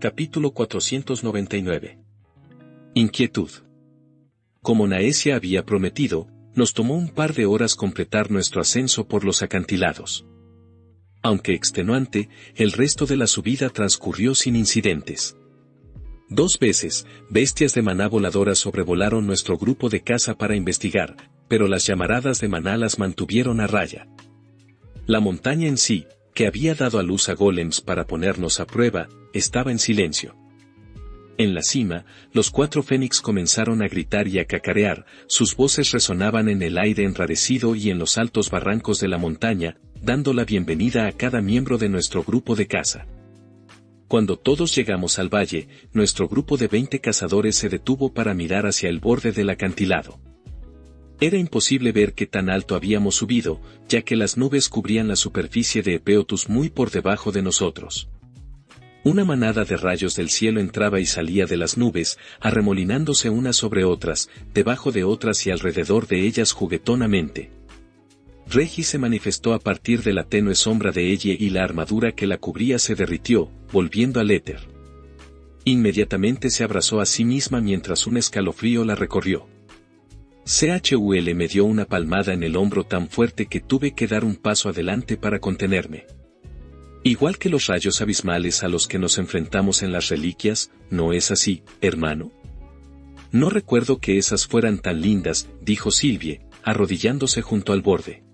Capítulo 499. Inquietud. Como Naesia había prometido, nos tomó un par de horas completar nuestro ascenso por los acantilados. Aunque extenuante, el resto de la subida transcurrió sin incidentes. 2 veces, bestias de maná voladoras sobrevolaron nuestro grupo de caza para investigar, pero las llamaradas de maná las mantuvieron a raya. La montaña en sí, que había dado a luz a golems para ponernos a prueba, estaba en silencio. En la cima, los 4 fénix comenzaron a gritar y a cacarear, sus voces resonaban en el aire enrarecido y en los altos barrancos de la montaña, dando la bienvenida a cada miembro de nuestro grupo de caza. Cuando todos llegamos al valle, nuestro grupo de 20 cazadores se detuvo para mirar hacia el borde del acantilado. Era imposible ver qué tan alto habíamos subido, ya que las nubes cubrían la superficie de Epeotus muy por debajo de nosotros. Una manada de rayos del cielo entraba y salía de las nubes, arremolinándose unas sobre otras, debajo de otras y alrededor de ellas juguetonamente. Regis se manifestó a partir de la tenue sombra de ella y la armadura que la cubría se derritió, volviendo al éter. Inmediatamente se abrazó a sí misma mientras un escalofrío la recorrió. Chul me dio una palmada en el hombro tan fuerte que tuve que dar un paso adelante para contenerme. Igual que los rayos abismales a los que nos enfrentamos en las reliquias, ¿no es así, hermano? No recuerdo que esas fueran tan lindas, dijo Sylvie, arrodillándose junto al borde.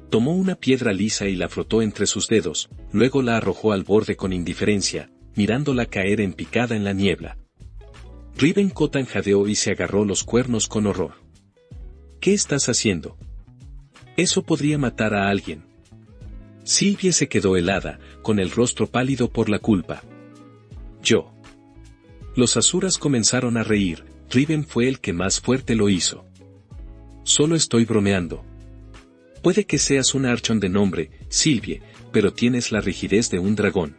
Tomó una piedra lisa y la frotó entre sus dedos, luego la arrojó al borde con indiferencia, mirándola caer en picada en la niebla. Riven Kotan jadeó y se agarró los cuernos con horror. ¿Qué estás haciendo? Eso podría matar a alguien. Sylvie se quedó helada, con el rostro pálido por la culpa. Yo. Los asuras comenzaron a reír, Riven fue el que más fuerte lo hizo. Solo estoy bromeando. Puede que seas un archón de nombre, Sylvie, pero tienes la rigidez de un dragón.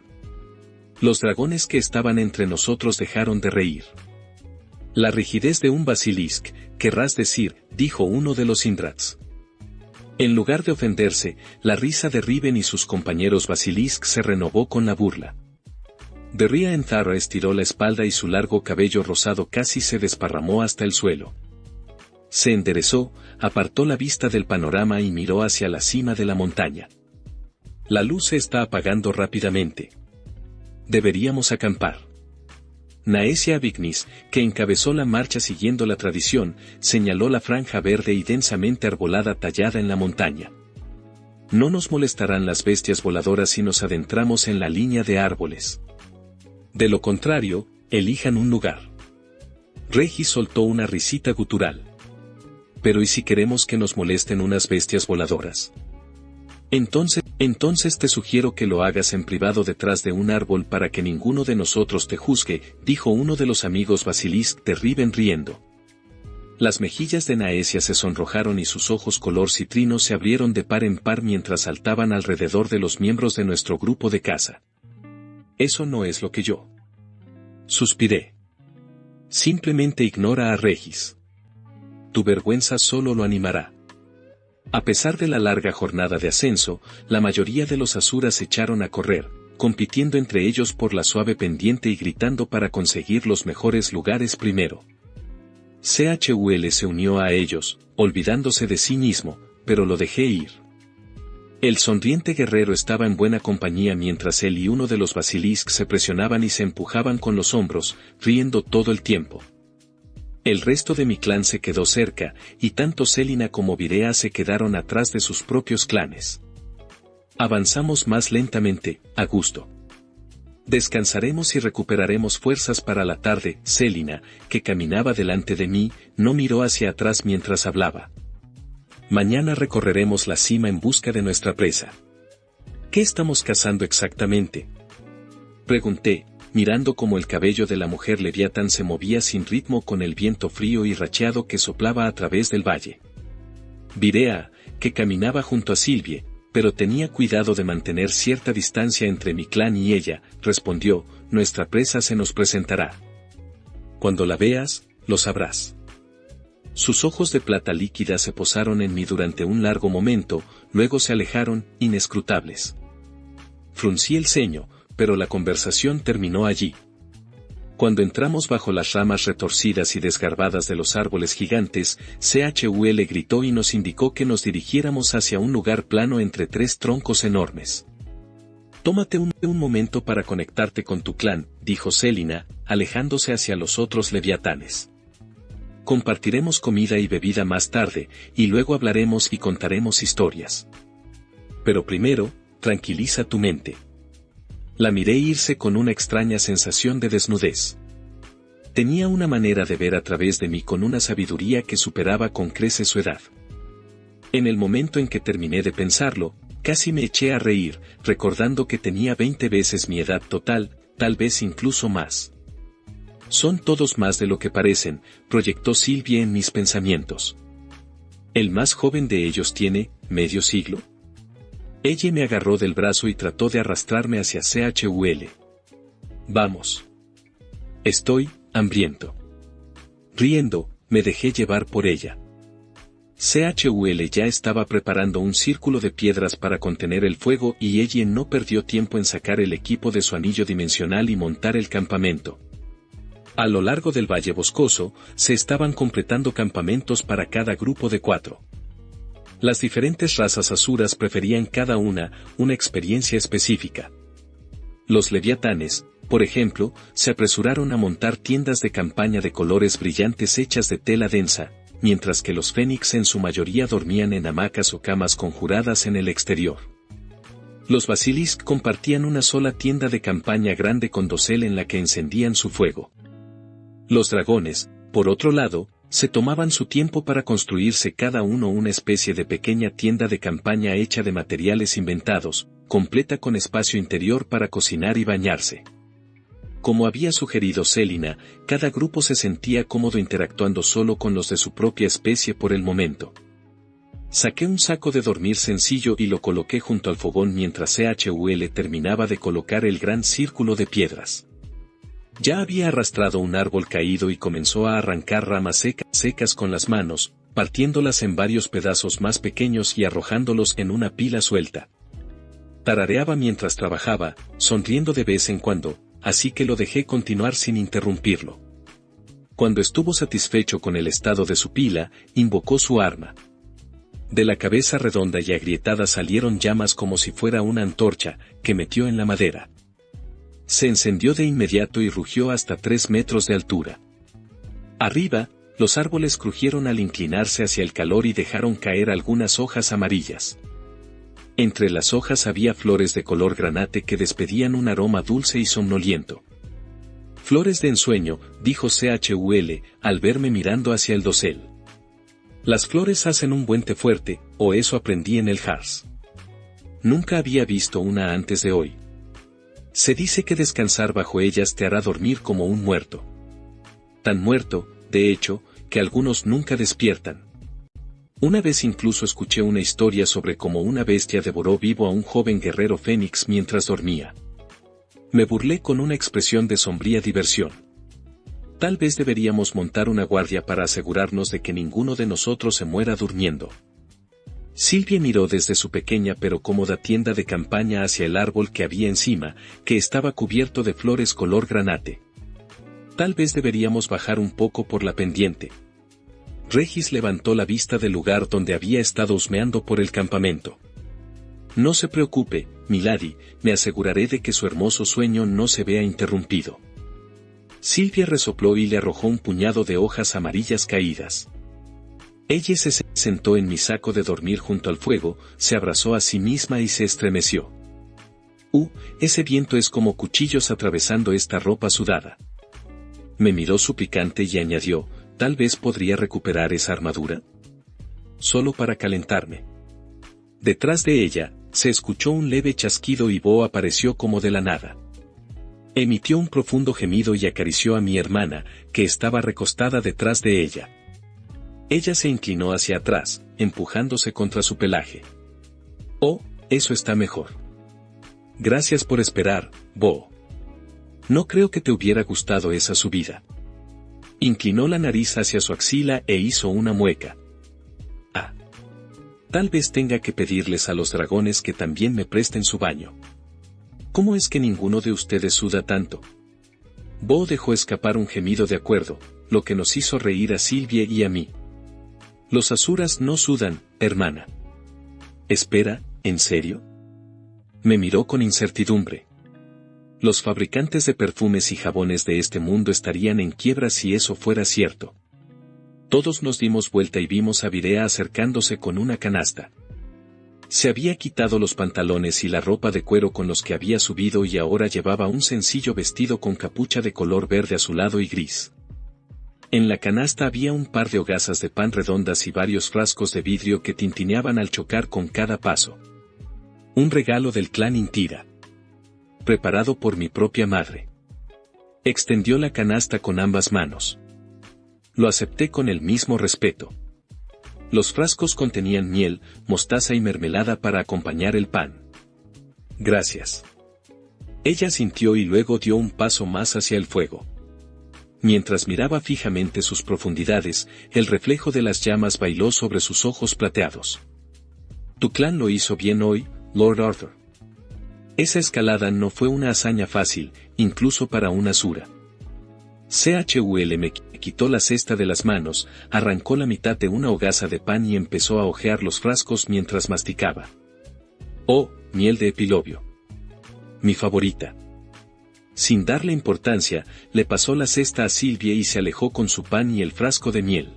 Los dragones que estaban entre nosotros dejaron de reír. La rigidez de un basilisk, querrás decir, dijo uno de los Indrats. En lugar de ofenderse, la risa de Riven y sus compañeros basilisk se renovó con la burla. Derria Enzara estiró la espalda y su largo cabello rosado casi se desparramó hasta el suelo. Se enderezó, apartó la vista del panorama y miró hacia la cima de la montaña. La luz se está apagando rápidamente. Deberíamos acampar. Naesia Vignis, que encabezó la marcha siguiendo la tradición, señaló la franja verde y densamente arbolada tallada en la montaña. No nos molestarán las bestias voladoras si nos adentramos en la línea de árboles. De lo contrario, elijan un lugar. Regis soltó una risita gutural. Pero ¿y si queremos que nos molesten unas bestias voladoras? Entonces te sugiero que lo hagas en privado detrás de un árbol para que ninguno de nosotros te juzgue, dijo uno de los amigos basilisk de Riven riendo. Las mejillas de Naesia se sonrojaron y sus ojos color citrino se abrieron de par en par mientras saltaban alrededor de los miembros de nuestro grupo de caza. Eso no es lo que yo. Suspiré. Simplemente ignora a Regis. Tu vergüenza solo lo animará. A pesar de la larga jornada de ascenso, la mayoría de los asuras echaron a correr, compitiendo entre ellos por la suave pendiente y gritando para conseguir los mejores lugares primero. Chul se unió a ellos, olvidándose de sí mismo, pero lo dejé ir. El sonriente guerrero estaba en buena compañía mientras él y uno de los basilisk se presionaban y se empujaban con los hombros, riendo todo el tiempo. El resto de mi clan se quedó cerca, y tanto Selina como Virea se quedaron atrás de sus propios clanes. Avanzamos más lentamente, a gusto. Descansaremos y recuperaremos fuerzas para la tarde. Selina, que caminaba delante de mí, no miró hacia atrás mientras hablaba. Mañana recorreremos la cima en busca de nuestra presa. ¿Qué estamos cazando exactamente? Pregunté, mirando cómo el cabello de la mujer leviatán se movía sin ritmo con el viento frío y racheado que soplaba a través del valle. Virea, que caminaba junto a Sylvie, pero tenía cuidado de mantener cierta distancia entre mi clan y ella, respondió, nuestra presa se nos presentará. Cuando la veas, lo sabrás. Sus ojos de plata líquida se posaron en mí durante un largo momento, luego se alejaron, inescrutables. Fruncí el ceño, pero la conversación terminó allí. Cuando entramos bajo las ramas retorcidas y desgarbadas de los árboles gigantes, Chul gritó y nos indicó que nos dirigiéramos hacia un lugar plano entre tres troncos enormes. «Tómate un momento para conectarte con tu clan», dijo Selina, alejándose hacia los otros leviatanes. «Compartiremos comida y bebida más tarde, y luego hablaremos y contaremos historias. Pero primero, tranquiliza tu mente». La miré irse con una extraña sensación de desnudez. Tenía una manera de ver a través de mí con una sabiduría que superaba con creces su edad. En el momento en que terminé de pensarlo, casi me eché a reír, recordando que tenía 20 veces mi edad total, tal vez incluso más. «Son todos más de lo que parecen», proyectó Sylvie en mis pensamientos. «¿El más joven de ellos tiene medio siglo?» Ella me agarró del brazo y trató de arrastrarme hacia Chul. «Vamos. Estoy hambriento». Riendo, me dejé llevar por ella. Chul ya estaba preparando un círculo de piedras para contener el fuego y ella no perdió tiempo en sacar el equipo de su anillo dimensional y montar el campamento. A lo largo del valle boscoso, se estaban completando campamentos para cada grupo de 4. Las diferentes razas asuras preferían cada una experiencia específica. Los leviatanes, por ejemplo, se apresuraron a montar tiendas de campaña de colores brillantes hechas de tela densa, mientras que los fénix en su mayoría dormían en hamacas o camas conjuradas en el exterior. Los basilisk compartían una sola tienda de campaña grande con dosel en la que encendían su fuego. Los dragones, por otro lado, se tomaban su tiempo para construirse cada uno una especie de pequeña tienda de campaña hecha de materiales inventados, completa con espacio interior para cocinar y bañarse. Como había sugerido Selina, cada grupo se sentía cómodo interactuando solo con los de su propia especie por el momento. Saqué un saco de dormir sencillo y lo coloqué junto al fogón mientras Chul terminaba de colocar el gran círculo de piedras. Ya había arrastrado un árbol caído y comenzó a arrancar ramas secas con las manos, partiéndolas en varios pedazos más pequeños y arrojándolos en una pila suelta. Tarareaba mientras trabajaba, sonriendo de vez en cuando, así que lo dejé continuar sin interrumpirlo. Cuando estuvo satisfecho con el estado de su pila, invocó su arma. De la cabeza redonda y agrietada salieron llamas como si fuera una antorcha, que metió en la madera. Se encendió de inmediato y rugió hasta 3 metros de altura. Arriba, los árboles crujieron al inclinarse hacia el calor y dejaron caer algunas hojas amarillas. Entre las hojas había flores de color granate que despedían un aroma dulce y somnoliento. «Flores de ensueño», dijo Chul, al verme mirando hacia el dosel. «Las flores hacen un buen té fuerte, o eso aprendí en el Hars. Nunca había visto una antes de hoy. Se dice que descansar bajo ellas te hará dormir como un muerto. Tan muerto, de hecho, que algunos nunca despiertan. Una vez incluso escuché una historia sobre cómo una bestia devoró vivo a un joven guerrero fénix mientras dormía. Me burlé con una expresión de sombría diversión. Tal vez deberíamos montar una guardia para asegurarnos de que ninguno de nosotros se muera durmiendo». Sylvie miró desde su pequeña pero cómoda tienda de campaña hacia el árbol que había encima, que estaba cubierto de flores color granate. «Tal vez deberíamos bajar un poco por la pendiente». Regis levantó la vista del lugar donde había estado husmeando por el campamento. «No se preocupe, milady, me aseguraré de que su hermoso sueño no se vea interrumpido». Sylvie resopló y le arrojó un puñado de hojas amarillas caídas. Ella se sentó en mi saco de dormir junto al fuego, se abrazó a sí misma y se estremeció. Ese viento es como cuchillos atravesando esta ropa sudada». Me miró suplicante y añadió, «¿Tal vez podría recuperar esa armadura? Solo para calentarme». Detrás de ella, se escuchó un leve chasquido y Bo apareció como de la nada. Emitió un profundo gemido y acarició a mi hermana, que estaba recostada detrás de ella. Ella se inclinó hacia atrás, empujándose contra su pelaje. «Oh, eso está mejor. Gracias por esperar, Bo. No creo que te hubiera gustado esa subida». Inclinó la nariz hacia su axila e hizo una mueca. Tal vez tenga que pedirles a los dragones que también me presten su baño. ¿Cómo es que ninguno de ustedes suda tanto? Bo dejó escapar un gemido de acuerdo, lo que nos hizo reír a Sylvie y a mí. Los asuras no sudan, hermana. Espera, ¿en serio? Me miró con incertidumbre. Los fabricantes de perfumes y jabones de este mundo estarían en quiebra si eso fuera cierto. Todos nos dimos vuelta y vimos a Virea acercándose con una canasta. Se había quitado los pantalones y la ropa de cuero con los que había subido y ahora llevaba un sencillo vestido con capucha de color verde azulado y gris. En la canasta había un par de hogazas de pan redondas y varios frascos de vidrio que tintineaban al chocar con cada paso. Un regalo del clan Intira. Preparado por mi propia madre. Extendió la canasta con ambas manos. Lo acepté con el mismo respeto. Los frascos contenían miel, mostaza y mermelada para acompañar el pan. Gracias. Ella sintió y luego dio un paso más hacia el fuego. Mientras miraba fijamente sus profundidades, el reflejo de las llamas bailó sobre sus ojos plateados. Tu clan lo hizo bien hoy, Lord Arthur. Esa escalada no fue una hazaña fácil, incluso para una asura. Chul me quitó la cesta de las manos, arrancó la mitad de una hogaza de pan y empezó a hojear los frascos mientras masticaba. Oh, miel de epilobio. Mi favorita. Sin darle importancia, le pasó la cesta a Sylvie y se alejó con su pan y el frasco de miel.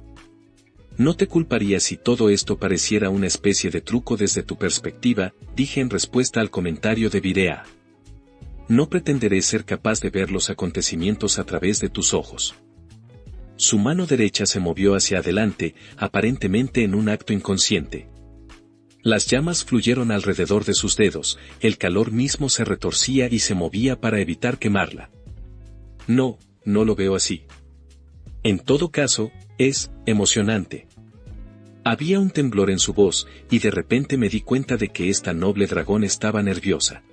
No te culparía si todo esto pareciera una especie de truco desde tu perspectiva, dije en respuesta al comentario de Virea. No pretenderé ser capaz de ver los acontecimientos a través de tus ojos. Su mano derecha se movió hacia adelante, aparentemente en un acto inconsciente. Las llamas fluyeron alrededor de sus dedos, el calor mismo se retorcía y se movía para evitar quemarla. No lo veo así. En todo caso, es emocionante. Había un temblor en su voz, y de repente me di cuenta de que esta noble dragón estaba nerviosa.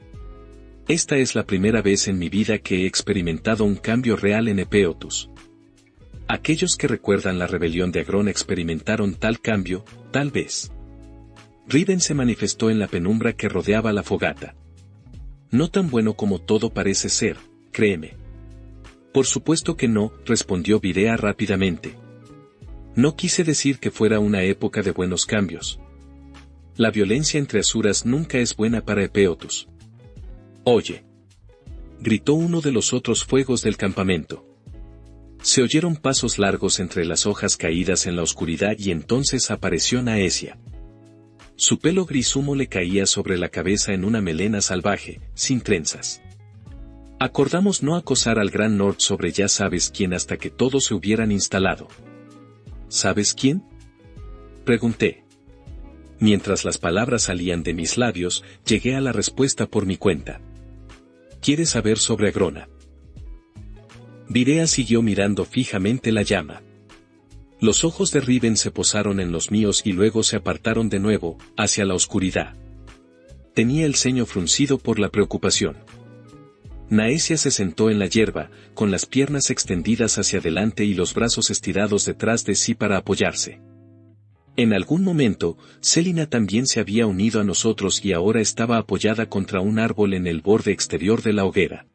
Esta es la primera vez en mi vida que he experimentado un cambio real en Epeotus. Aquellos que recuerdan la rebelión de Agrón experimentaron tal cambio, tal vez. Riven se manifestó en la penumbra que rodeaba la fogata. No tan bueno como todo parece ser, créeme. Por supuesto que no, respondió Virea rápidamente. No quise decir que fuera una época de buenos cambios. La violencia entre asuras nunca es buena para Epeotus. Oye. Gritó uno de los otros fuegos del campamento. Se oyeron pasos largos entre las hojas caídas en la oscuridad y entonces apareció Naesia. Su pelo gris humo le caía sobre la cabeza en una melena salvaje, sin trenzas. Acordamos no acosar al Gran Nord sobre ya sabes quién hasta que todos se hubieran instalado. ¿Sabes quién? Pregunté. Mientras las palabras salían de mis labios, llegué a la respuesta por mi cuenta. ¿Quieres saber sobre Agrona? Virea siguió mirando fijamente la llama. Los ojos de Riven se posaron en los míos y luego se apartaron de nuevo, hacia la oscuridad. Tenía el ceño fruncido por la preocupación. Naesia se sentó en la hierba, con las piernas extendidas hacia adelante y los brazos estirados detrás de sí para apoyarse. En algún momento, Selina también se había unido a nosotros y ahora estaba apoyada contra un árbol en el borde exterior de la hoguera.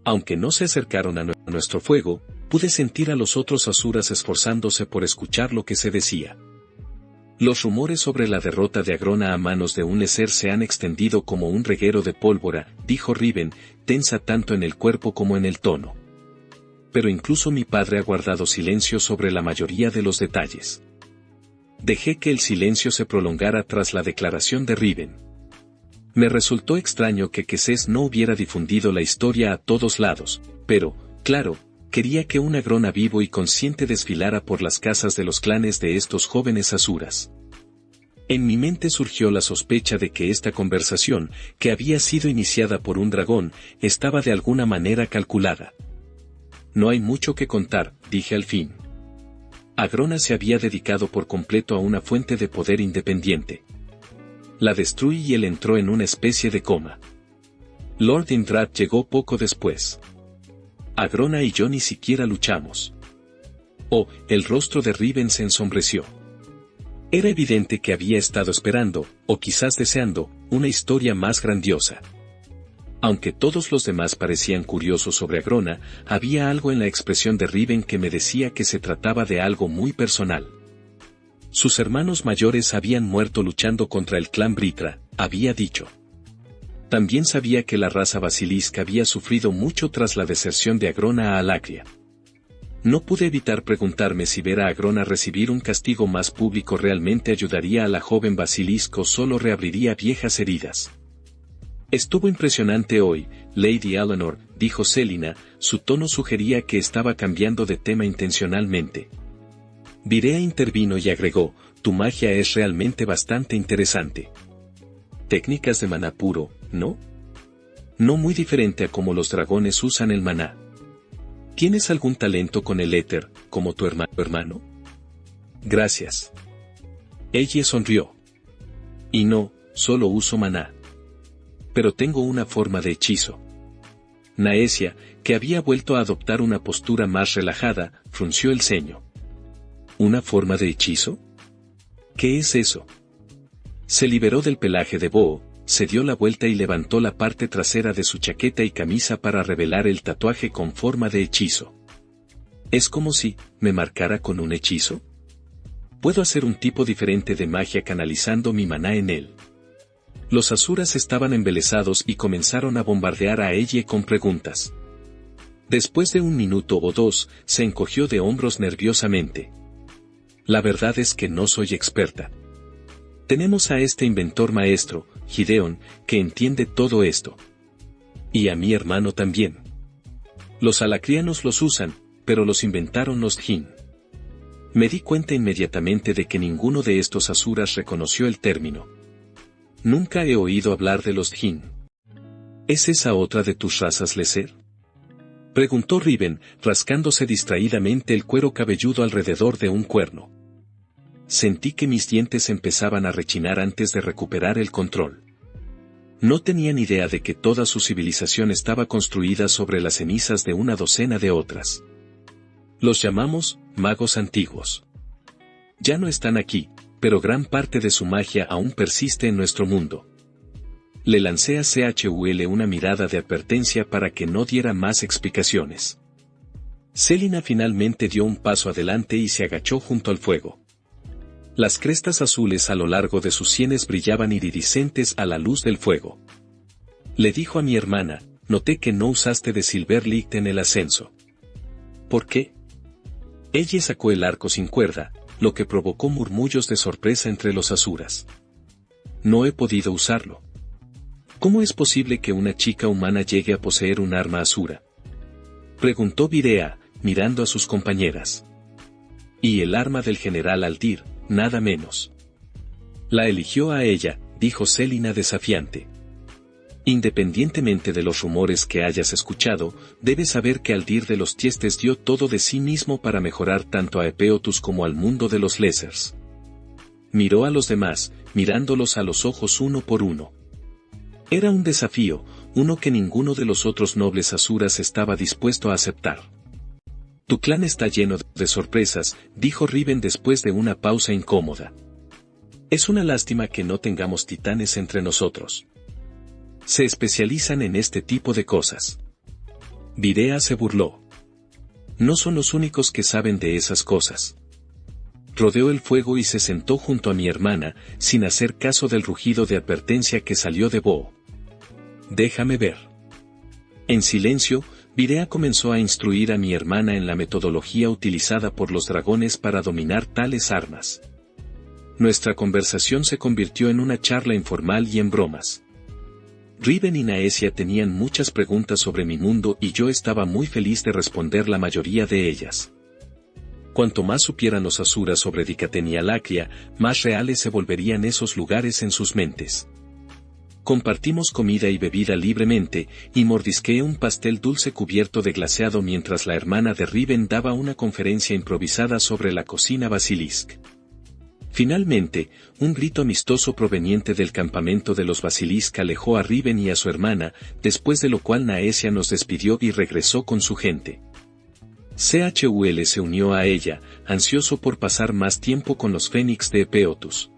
Aunque no se acercaron a nuestro fuego, pude sentir a los otros asuras esforzándose por escuchar lo que se decía. Los rumores sobre la derrota de Agrona a manos de un Eser se han extendido como un reguero de pólvora, dijo Riven, tensa tanto en el cuerpo como en el tono. Pero incluso mi padre ha guardado silencio sobre la mayoría de los detalles. Dejé que el silencio se prolongara tras la declaración de Riven. Me resultó extraño que Quesés no hubiera difundido la historia a todos lados, pero, claro, quería que un Agrona vivo y consciente desfilara por las casas de los clanes de estos jóvenes asuras. En mi mente surgió la sospecha de que esta conversación, que había sido iniciada por un dragón, estaba de alguna manera calculada. No hay mucho que contar, dije al fin. Agrona se había dedicado por completo a una fuente de poder independiente. La destruí y él entró en una especie de coma. Lord Indrad llegó poco después. Agrona y yo ni siquiera luchamos. Oh, el rostro de Riven se ensombreció. Era evidente que había estado esperando, o quizás deseando, una historia más grandiosa. Aunque todos los demás parecían curiosos sobre Agrona, había algo en la expresión de Riven que me decía que se trataba de algo muy personal. Sus hermanos mayores habían muerto luchando contra el clan Britra, había dicho. También sabía que la raza basilisca había sufrido mucho tras la deserción de Agrona a Alacria. No pude evitar preguntarme si ver a Agrona recibir un castigo más público realmente ayudaría a la joven basilisco o solo reabriría viejas heridas. Estuvo impresionante hoy, Lady Eleanor, dijo Selina, su tono sugería que estaba cambiando de tema intencionalmente. Virea intervino y agregó, tu magia es realmente bastante interesante. Técnicas de maná puro, ¿no? No muy diferente a cómo los dragones usan el maná. ¿Tienes algún talento con el éter, como tu hermano? Gracias. Ella sonrió. Y no, solo uso maná. Pero tengo una forma de hechizo. Naesia, que había vuelto a adoptar una postura más relajada, frunció el ceño. ¿Una forma de hechizo? ¿Qué es eso? Se liberó del pelaje de Boo, se dio la vuelta y levantó la parte trasera de su chaqueta y camisa para revelar el tatuaje con forma de hechizo. ¿Es como si me marcara con un hechizo? Puedo hacer un tipo diferente de magia canalizando mi maná en él. Los asuras estaban embelesados y comenzaron a bombardear a ella con preguntas. Después de 1 minuto o 2, se encogió de hombros nerviosamente. La verdad es que no soy experta. Tenemos a este inventor maestro, Gideon, que entiende todo esto. Y a mi hermano también. Los alacrianos los usan, pero los inventaron los Djinn. Me di cuenta inmediatamente de que ninguno de estos asuras reconoció el término. Nunca he oído hablar de los Djinn. ¿Es esa otra de tus razas Lesser? Preguntó Riven, rascándose distraídamente el cuero cabelludo alrededor de un cuerno. Sentí que mis dientes empezaban a rechinar antes de recuperar el control. No tenían idea de que toda su civilización estaba construida sobre las cenizas de una docena de otras. Los llamamos magos antiguos. Ya no están aquí, pero gran parte de su magia aún persiste en nuestro mundo. Le lancé a Chul una mirada de advertencia para que no diera más explicaciones. Selina finalmente dio un paso adelante y se agachó junto al fuego. Las crestas azules a lo largo de sus sienes brillaban iridiscentes a la luz del fuego. Le dijo a mi hermana, noté que no usaste de Silverlight en el ascenso. ¿Por qué? Ella sacó el arco sin cuerda, lo que provocó murmullos de sorpresa entre los asuras. No he podido usarlo. ¿Cómo es posible que una chica humana llegue a poseer un arma asura? Preguntó Virea, mirando a sus compañeras. Y el arma del general Aldir, nada menos. La eligió a ella, dijo Selina desafiante. Independientemente de los rumores que hayas escuchado, debes saber que Aldir de los Tiestes dio todo de sí mismo para mejorar tanto a Epeotus como al mundo de los Lessers. Miró a los demás, mirándolos a los ojos uno por uno. Era un desafío, uno que ninguno de los otros nobles asuras estaba dispuesto a aceptar. Tu clan está lleno de sorpresas, dijo Riven después de una pausa incómoda. Es una lástima que no tengamos titanes entre nosotros. Se especializan en este tipo de cosas. Virea se burló. No son los únicos que saben de esas cosas. Rodeó el fuego y se sentó junto a mi hermana, sin hacer caso del rugido de advertencia que salió de Boo. Déjame ver. En silencio, Virea comenzó a instruir a mi hermana en la metodología utilizada por los dragones para dominar tales armas. Nuestra conversación se convirtió en una charla informal y en bromas. Riven y Naesia tenían muchas preguntas sobre mi mundo y yo estaba muy feliz de responder la mayoría de ellas. Cuanto más supieran los asuras sobre Dikaten y Alacria, más reales se volverían esos lugares en sus mentes. Compartimos comida y bebida libremente, y mordisqueé un pastel dulce cubierto de glaseado mientras la hermana de Riven daba una conferencia improvisada sobre la cocina basilisk. Finalmente, un grito amistoso proveniente del campamento de los basilisk alejó a Riven y a su hermana, después de lo cual Naesia nos despidió y regresó con su gente. Chul se unió a ella, ansioso por pasar más tiempo con los fénix de Epeotus.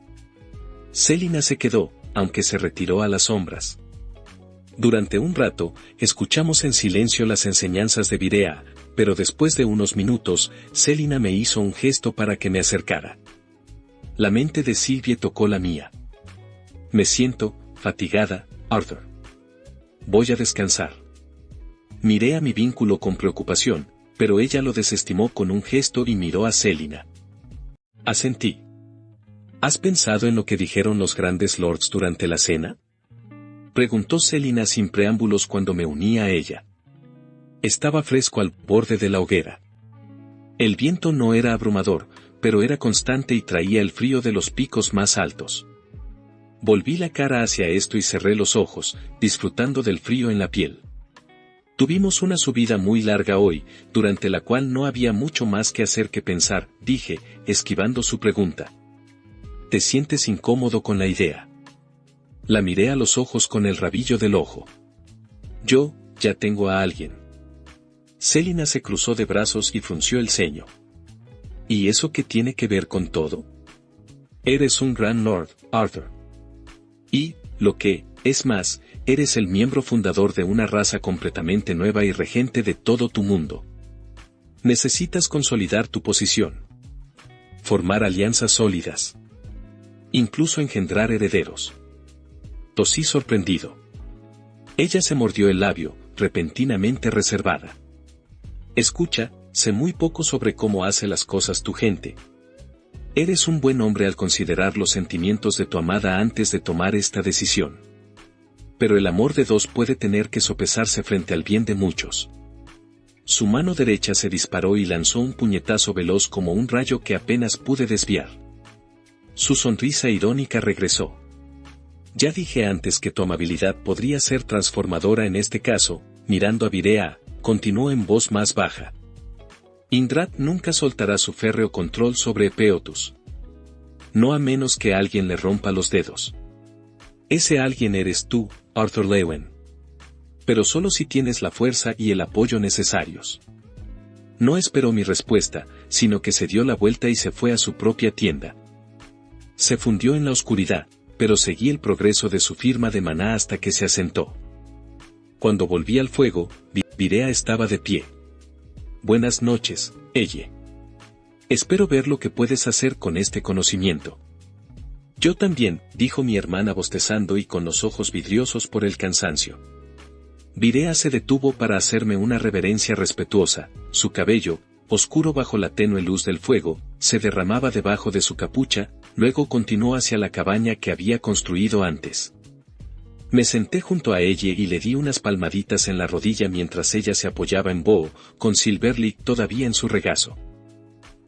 Selina se quedó, aunque se retiró a las sombras. Durante un rato, escuchamos en silencio las enseñanzas de Virea, pero después de unos minutos, Selina me hizo un gesto para que me acercara. La mente de Sylvie tocó la mía. Me siento fatigada, Arthur. Voy a descansar. Miré a mi vínculo con preocupación, pero ella lo desestimó con un gesto y miró a Selina. Asentí. ¿Has pensado en lo que dijeron los grandes lords durante la cena? Preguntó Selina sin preámbulos cuando me uní a ella. Estaba fresco al borde de la hoguera. El viento no era abrumador, pero era constante y traía el frío de los picos más altos. Volví la cara hacia esto y cerré los ojos, disfrutando del frío en la piel. Tuvimos una subida muy larga hoy, durante la cual no había mucho más que hacer que pensar, dije, esquivando su pregunta. ¿Te sientes incómodo con la idea? La miré a los ojos con el rabillo del ojo. Yo, ya tengo a alguien. Selina se cruzó de brazos y frunció el ceño. ¿Y eso qué tiene que ver con todo? Eres un gran lord, Arthur. Y, lo que, es más, eres el miembro fundador de una raza completamente nueva y regente de todo tu mundo. Necesitas consolidar tu posición. Formar alianzas sólidas. Incluso engendrar herederos. Tosí sorprendido. Ella se mordió el labio, repentinamente reservada. Escucha, sé muy poco sobre cómo hace las cosas tu gente. Eres un buen hombre al considerar los sentimientos de tu amada antes de tomar esta decisión. Pero el amor de dos puede tener que sopesarse frente al bien de muchos. Su mano derecha se disparó y lanzó un puñetazo veloz como un rayo que apenas pude desviar. Su sonrisa irónica regresó. Ya dije antes que tu amabilidad podría ser transformadora en este caso, mirando a Virea, continuó en voz más baja. Indrat nunca soltará su férreo control sobre Epeotus. No a menos que alguien le rompa los dedos. Ese alguien eres tú, Arthur Lewen. Pero solo si tienes la fuerza y el apoyo necesarios. No esperó mi respuesta, sino que se dio la vuelta y se fue a su propia tienda. Se fundió en la oscuridad, pero seguí el progreso de su firma de maná hasta que se asentó. Cuando volví al fuego, Virea estaba de pie. Buenas noches, Elle. Espero ver lo que puedes hacer con este conocimiento. Yo también, dijo mi hermana bostezando y con los ojos vidriosos por el cansancio. Virea se detuvo para hacerme una reverencia respetuosa, su cabello, oscuro bajo la tenue luz del fuego, se derramaba debajo de su capucha, luego continuó hacia la cabaña que había construido antes. Me senté junto a ella y le di unas palmaditas en la rodilla mientras ella se apoyaba en Bo, con Silverlick todavía en su regazo.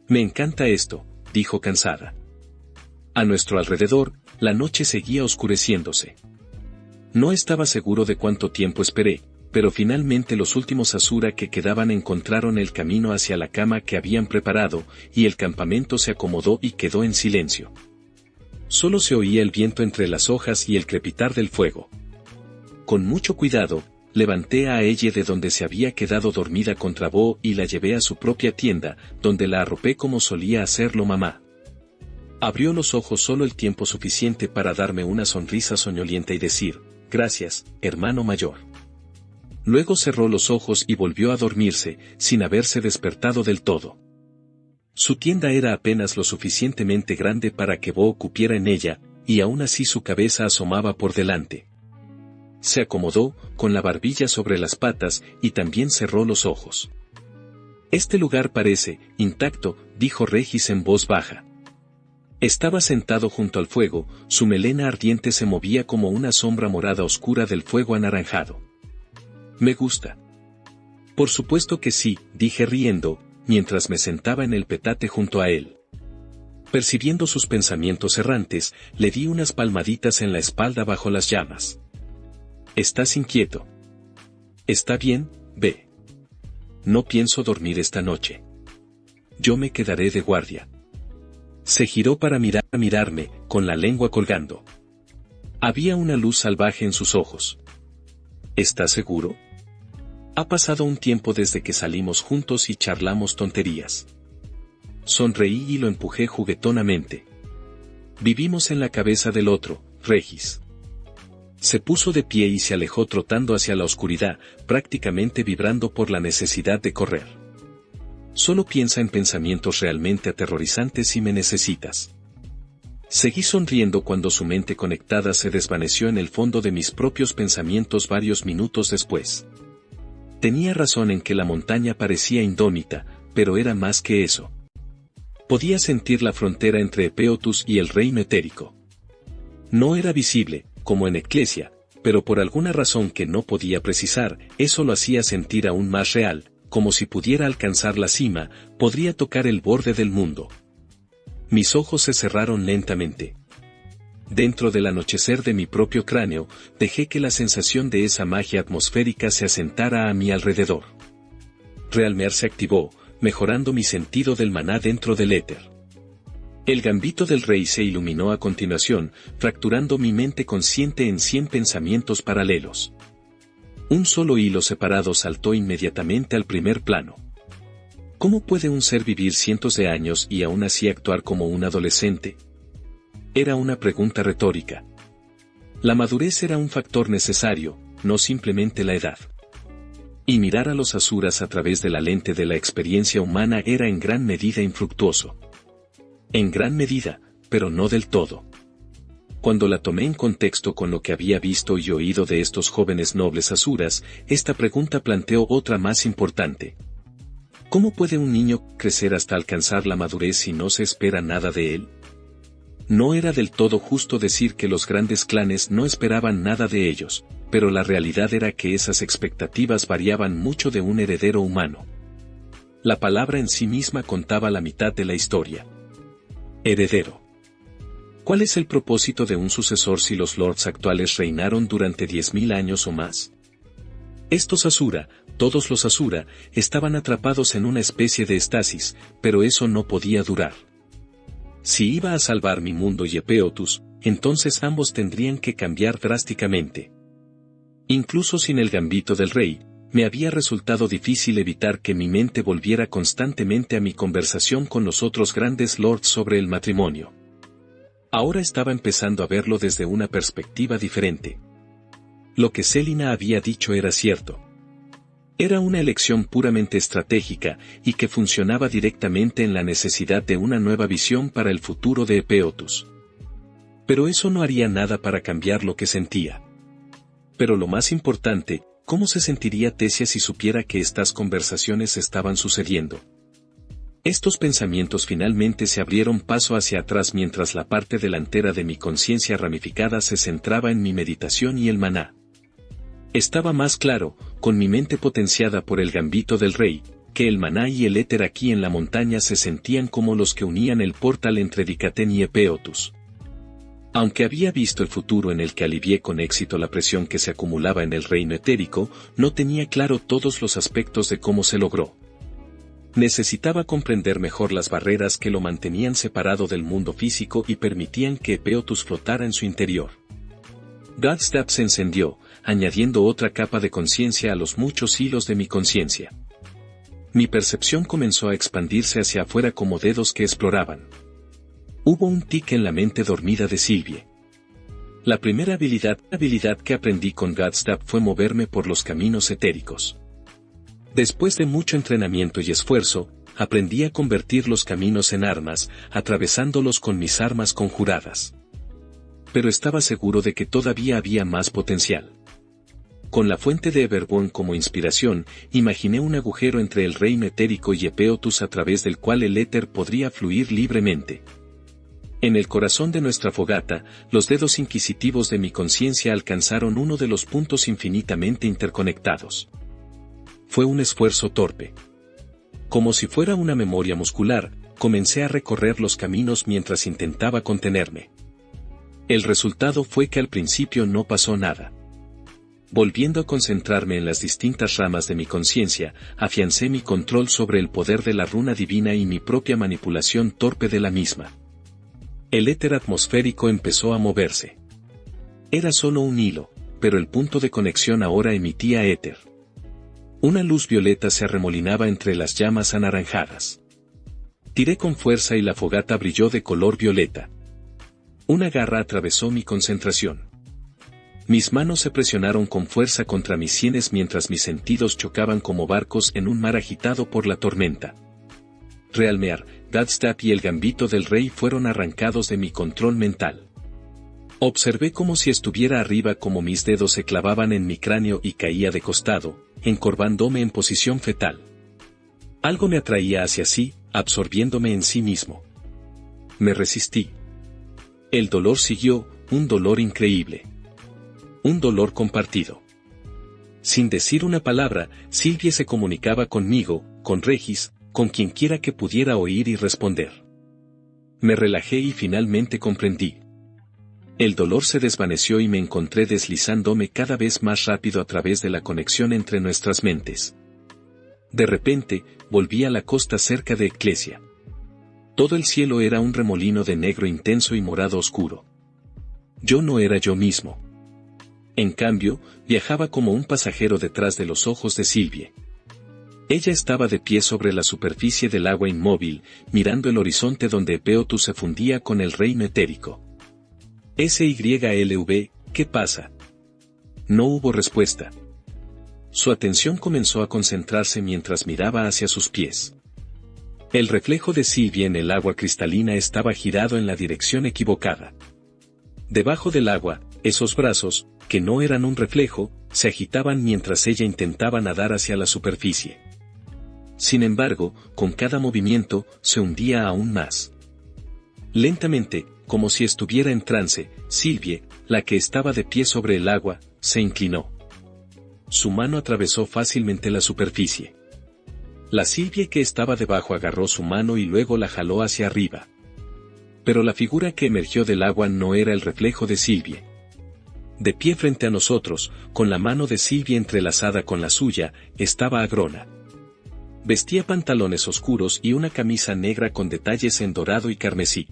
Me encanta esto, dijo cansada. A nuestro alrededor, la noche seguía oscureciéndose. No estaba seguro de cuánto tiempo esperé, pero finalmente los últimos Asura que quedaban encontraron el camino hacia la cama que habían preparado, y el campamento se acomodó y quedó en silencio. Solo se oía el viento entre las hojas y el crepitar del fuego. Con mucho cuidado, levanté a ella de donde se había quedado dormida contra Bo y la llevé a su propia tienda, donde la arropé como solía hacerlo mamá. Abrió los ojos solo el tiempo suficiente para darme una sonrisa soñolienta y decir, gracias, hermano mayor. Luego cerró los ojos y volvió a dormirse, sin haberse despertado del todo. Su tienda era apenas lo suficientemente grande para que Bo cupiera en ella, y aún así su cabeza asomaba por delante. Se acomodó, con la barbilla sobre las patas, y también cerró los ojos. Este lugar parece intacto, dijo Regis en voz baja. Estaba sentado junto al fuego, su melena ardiente se movía como una sombra morada oscura del fuego anaranjado. Me gusta. Por supuesto que sí, dije riendo, mientras me sentaba en el petate junto a él. Percibiendo sus pensamientos errantes, le di unas palmaditas en la espalda bajo las llamas. ¿Estás inquieto? Está bien, ve. No pienso dormir esta noche. Yo me quedaré de guardia. Se giró para mirarme, con la lengua colgando. Había una luz salvaje en sus ojos. ¿Estás seguro? Ha pasado un tiempo desde que salimos juntos y charlamos tonterías. Sonreí y lo empujé juguetonamente. Vivimos en la cabeza del otro, Regis. Se puso de pie y se alejó trotando hacia la oscuridad, prácticamente vibrando por la necesidad de correr. Solo piensa en pensamientos realmente aterrorizantes si me necesitas. Seguí sonriendo cuando su mente conectada se desvaneció en el fondo de mis propios pensamientos varios minutos después. Tenía razón en que la montaña parecía indómita, pero era más que eso. Podía sentir la frontera entre Epeotus y el reino etérico. No era visible, como en Eclesia, pero por alguna razón que no podía precisar, eso lo hacía sentir aún más real, como si pudiera alcanzar la cima, podría tocar el borde del mundo. Mis ojos se cerraron lentamente. Dentro del anochecer de mi propio cráneo, dejé que la sensación de esa magia atmosférica se asentara a mi alrededor. Realmer se activó, mejorando mi sentido del maná dentro del éter. El gambito del rey se iluminó a continuación, fracturando mi mente consciente en 100 pensamientos paralelos. Un solo hilo separado saltó inmediatamente al primer plano. ¿Cómo puede un ser vivir cientos de años y aún así actuar como un adolescente? Era una pregunta retórica. La madurez era un factor necesario, no simplemente la edad. Y mirar a los asuras a través de la lente de la experiencia humana era en gran medida infructuoso. En gran medida, pero no del todo. Cuando la tomé en contexto con lo que había visto y oído de estos jóvenes nobles asuras, esta pregunta planteó otra más importante. ¿Cómo puede un niño crecer hasta alcanzar la madurez si no se espera nada de él? No era del todo justo decir que los grandes clanes no esperaban nada de ellos, pero la realidad era que esas expectativas variaban mucho de un heredero humano. La palabra en sí misma contaba la mitad de la historia. Heredero. ¿Cuál es el propósito de un sucesor si los lords actuales reinaron durante 10.000 años o más? Estos asura, todos los asura, estaban atrapados en una especie de estasis, pero eso no podía durar. Si iba a salvar mi mundo y Epeotus, entonces ambos tendrían que cambiar drásticamente. Incluso sin el gambito del rey, me había resultado difícil evitar que mi mente volviera constantemente a mi conversación con los otros grandes lords sobre el matrimonio. Ahora estaba empezando a verlo desde una perspectiva diferente. Lo que Selina había dicho era cierto. Era una elección puramente estratégica y que funcionaba directamente en la necesidad de una nueva visión para el futuro de Epeotus. Pero eso no haría nada para cambiar lo que sentía. Pero lo más importante, ¿cómo se sentiría Tesia si supiera que estas conversaciones estaban sucediendo? Estos pensamientos finalmente se abrieron paso hacia atrás mientras la parte delantera de mi conciencia ramificada se centraba en mi meditación y el maná. Estaba más claro, con mi mente potenciada por el gambito del rey, que el maná y el éter aquí en la montaña se sentían como los que unían el portal entre Dicatén y Epeotus. Aunque había visto el futuro en el que alivié con éxito la presión que se acumulaba en el reino etérico, no tenía claro todos los aspectos de cómo se logró. Necesitaba comprender mejor las barreras que lo mantenían separado del mundo físico y permitían que Epeotus flotara en su interior. Godstab se encendió, añadiendo otra capa de conciencia a los muchos hilos de mi conciencia. Mi percepción comenzó a expandirse hacia afuera como dedos que exploraban. Hubo un tic en la mente dormida de Sylvie. La primera habilidad que aprendí con Godstab fue moverme por los caminos etéricos. Después de mucho entrenamiento y esfuerzo, aprendí a convertir los caminos en armas, atravesándolos con mis armas conjuradas. Pero estaba seguro de que todavía había más potencial. Con la fuente de Everborn como inspiración, imaginé un agujero entre el reino etérico y Epeotus a través del cual el éter podría fluir libremente. En el corazón de nuestra fogata, los dedos inquisitivos de mi conciencia alcanzaron uno de los puntos infinitamente interconectados. Fue un esfuerzo torpe. Como si fuera una memoria muscular, comencé a recorrer los caminos mientras intentaba contenerme. El resultado fue que al principio no pasó nada. Volviendo a concentrarme en las distintas ramas de mi conciencia, afiancé mi control sobre el poder de la runa divina y mi propia manipulación torpe de la misma. El éter atmosférico empezó a moverse. Era solo un hilo, pero el punto de conexión ahora emitía éter. Una luz violeta se arremolinaba entre las llamas anaranjadas. Tiré con fuerza y la fogata brilló de color violeta. Una garra atravesó mi concentración. Mis manos se presionaron con fuerza contra mis sienes mientras mis sentidos chocaban como barcos en un mar agitado por la tormenta. Realmear, Gadstap y el gambito del rey fueron arrancados de mi control mental. Observé como si estuviera arriba, como mis dedos se clavaban en mi cráneo y caía de costado, encorvándome en posición fetal. Algo me atraía hacia sí, absorbiéndome en sí mismo. Me resistí. El dolor siguió, un dolor increíble. Un dolor compartido. Sin decir una palabra, Sylvie se comunicaba conmigo, con Regis, con quien quiera que pudiera oír y responder. Me relajé y finalmente comprendí. El dolor se desvaneció y me encontré deslizándome cada vez más rápido a través de la conexión entre nuestras mentes. De repente, volví a la costa cerca de Eclesia. Todo el cielo era un remolino de negro intenso y morado oscuro. Yo no era yo mismo. En cambio, viajaba como un pasajero detrás de los ojos de Sylvie. Ella estaba de pie sobre la superficie del agua inmóvil, mirando el horizonte donde Epeotu se fundía con el reino etérico. SYLV, ¿qué pasa? No hubo respuesta. Su atención comenzó a concentrarse mientras miraba hacia sus pies. El reflejo de Sylvie en el agua cristalina estaba girado en la dirección equivocada. Debajo del agua, esos brazos, que no eran un reflejo, se agitaban mientras ella intentaba nadar hacia la superficie. Sin embargo, con cada movimiento, se hundía aún más. Lentamente, como si estuviera en trance, Sylvie, la que estaba de pie sobre el agua, se inclinó. Su mano atravesó fácilmente la superficie. La Sylvie que estaba debajo agarró su mano y luego la jaló hacia arriba. Pero la figura que emergió del agua no era el reflejo de Sylvie. De pie frente a nosotros, con la mano de Sylvie entrelazada con la suya, estaba Agrona. Vestía pantalones oscuros y una camisa negra con detalles en dorado y carmesí.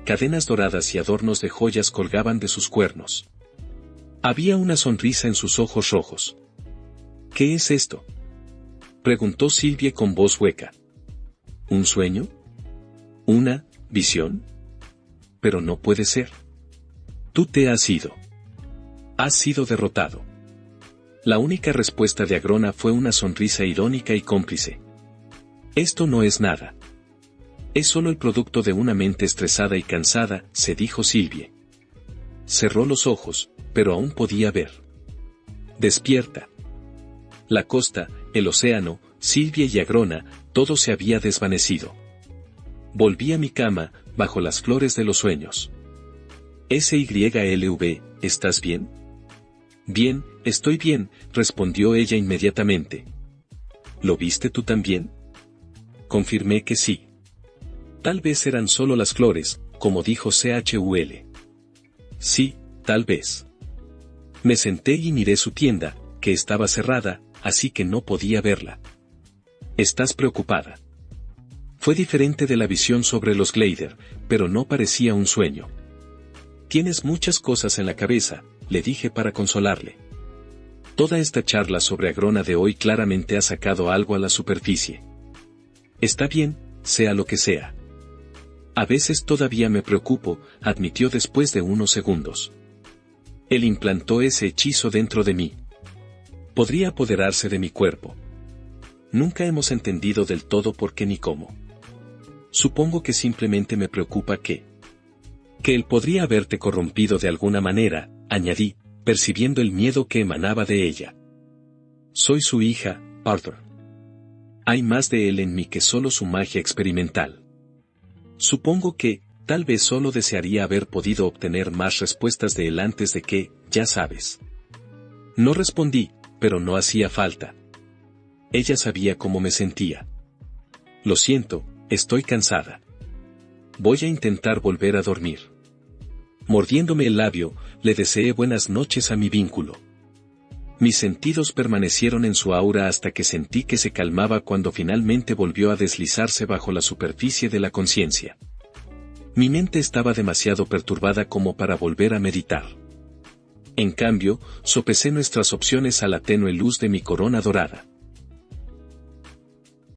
Cadenas doradas y adornos de joyas colgaban de sus cuernos. Había una sonrisa en sus ojos rojos. ¿Qué es esto?, preguntó Sylvie con voz hueca. ¿Un sueño? ¿Una visión? Pero no puede ser. Tú te has ido. Has sido derrotado. La única respuesta de Agrona fue una sonrisa irónica y cómplice. Esto no es nada. Es solo el producto de una mente estresada y cansada, se dijo Sylvie. Cerró los ojos, pero aún podía ver. Despierta. La costa, el océano, Sylvie y Agrona, todo se había desvanecido. Volví a mi cama, bajo las flores de los sueños. SYLV, ¿estás bien? Bien, estoy bien, respondió ella inmediatamente. ¿Lo viste tú también? Confirmé que sí. Tal vez eran solo las flores, como dijo CHUL. Sí, tal vez. Me senté y miré su tienda, que estaba cerrada, así que no podía verla. ¿Estás preocupada? Fue diferente de la visión sobre los Glider, pero no parecía un sueño. Tienes muchas cosas en la cabeza, le dije para consolarle. Toda esta charla sobre Agrona de hoy claramente ha sacado algo a la superficie. Está bien, sea lo que sea. A veces todavía me preocupo, admitió después de unos segundos. Él implantó ese hechizo dentro de mí. Podría apoderarse de mi cuerpo. Nunca hemos entendido del todo por qué ni cómo. Supongo que simplemente me preocupa que él podría haberte corrompido de alguna manera, añadí, percibiendo el miedo que emanaba de ella. Soy su hija, Arthur. Hay más de él en mí que solo su magia experimental. Supongo que, tal vez solo desearía haber podido obtener más respuestas de él antes de que, ya sabes. No respondí, pero no hacía falta. Ella sabía cómo me sentía. Lo siento, estoy cansada. Voy a intentar volver a dormir. Mordiéndome el labio, le deseé buenas noches a mi vínculo. Mis sentidos permanecieron en su aura hasta que sentí que se calmaba cuando finalmente volvió a deslizarse bajo la superficie de la conciencia. Mi mente estaba demasiado perturbada como para volver a meditar. En cambio, sopesé nuestras opciones a la tenue luz de mi corona dorada.